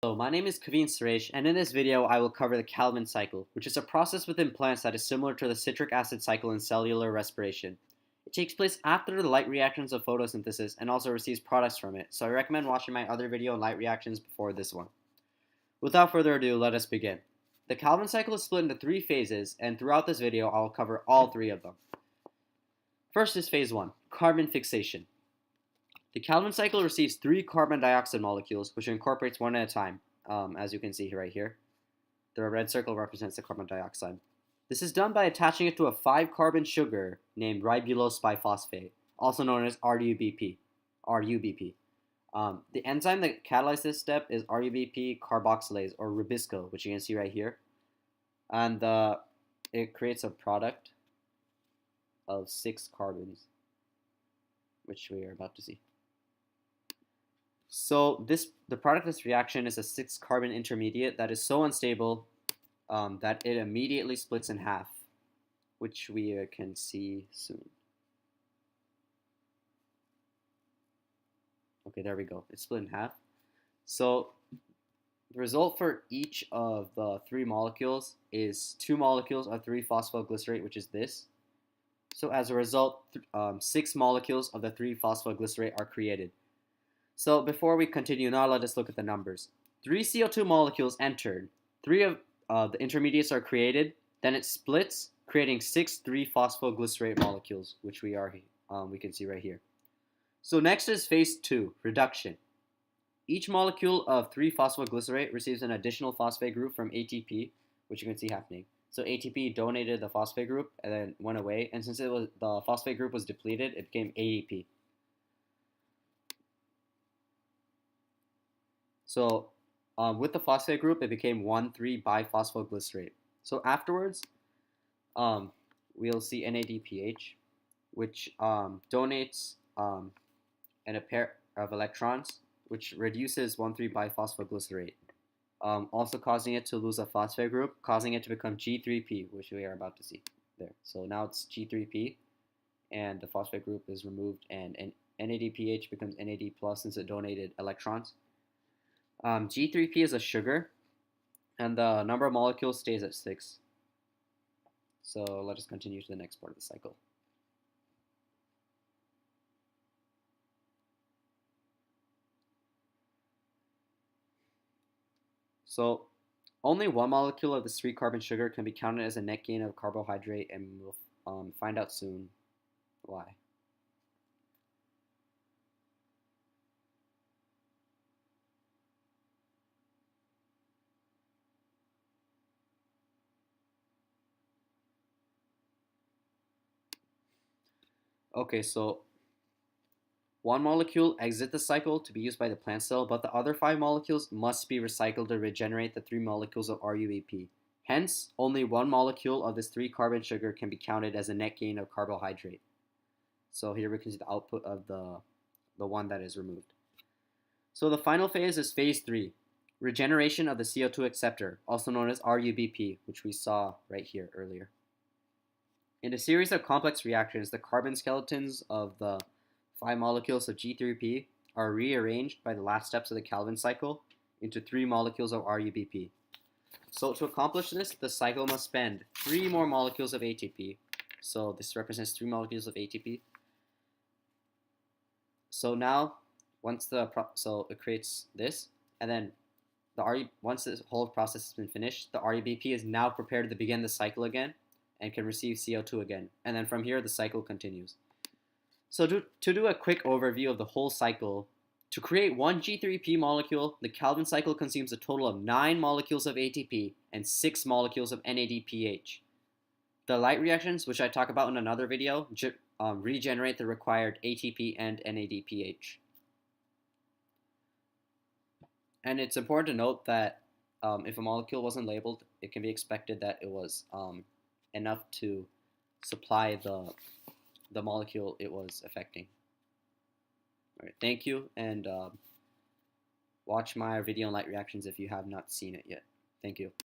Hello, my name is Kaveen Suresh, and in this video I will cover the Calvin cycle, which is a process within plants that is similar to the citric acid cycle in cellular respiration. It takes place after the light reactions of photosynthesis and also receives products from it, so I recommend watching my other video on light reactions before this one. Without further ado, let us begin. The Calvin cycle is split into three phases, and throughout this video I will cover all three of them. First is phase 1, carbon fixation. The Calvin cycle receives 3 carbon dioxide molecules, which it incorporates one at a time, as you can see right here. The red circle represents the carbon dioxide. This is done by attaching it to a 5-carbon sugar named ribulose biphosphate, also known as RUBP. The enzyme that catalyzes this step is RUBP carboxylase, or Rubisco, which you can see right here. And it creates a product of 6 carbons, which we are about to see. So the product of this reaction is a 6-carbon intermediate that is so unstable that it immediately splits in half, which we can see soon. Okay, there we go. It's split in half. So the result for each of the 3 molecules is 2 molecules of 3-phosphoglycerate, which is this. So as a result, 6 molecules of the 3-phosphoglycerate are created. So before we continue, now let us look at the numbers. 3 CO2 molecules entered, 3 of the intermediates are created, then it splits, creating 6 3-phosphoglycerate molecules, which we can see right here. So next is phase 2, reduction. Each molecule of 3-phosphoglycerate receives an additional phosphate group from ATP, which you can see happening. So ATP donated the phosphate group and then went away, and since the phosphate group was depleted, it became ADP. So with the phosphate group, it became 1,3-biphosphoglycerate. So afterwards, we'll see NADPH, which donates a pair of electrons, which reduces 1,3-biphosphoglycerate, also causing it to lose a phosphate group, causing it to become G3P, which we are about to see there. So now it's G3P, and the phosphate group is removed, and NADPH becomes NAD+, since it donated electrons. G3P is a sugar, and the number of molecules stays at 6. So let us continue to the next part of the cycle. So only 1 molecule of this 3-carbon sugar can be counted as a net gain of carbohydrate, and we'll find out soon why. Okay, so 1 molecule exits the cycle to be used by the plant cell, but the other 5 molecules must be recycled to regenerate the 3 molecules of RUBP. Hence, only 1 molecule of this 3-carbon sugar can be counted as a net gain of carbohydrate. So here we can see the output of the one that is removed. So the final phase is phase 3, regeneration of the CO2 acceptor, also known as RUBP, which we saw right here earlier. In a series of complex reactions, the carbon skeletons of the 5 molecules of G3P are rearranged by the last steps of the Calvin cycle into 3 molecules of RUBP. So to accomplish this, the cycle must spend 3 more molecules of ATP. So this represents 3 molecules of ATP. So now, so it creates this, and then once this whole process has been finished, the RUBP is now prepared to begin the cycle again and can receive CO2 again. And then from here, the cycle continues. So to do a quick overview of the whole cycle, to create 1 G3P molecule, the Calvin cycle consumes a total of 9 molecules of ATP and 6 molecules of NADPH. The light reactions, which I talk about in another video, regenerate the required ATP and NADPH. And it's important to note that if a molecule wasn't labeled, it can be expected that it was enough to supply the molecule it was affecting. All right, thank you, and watch my video on light reactions if you have not seen it yet. Thank you.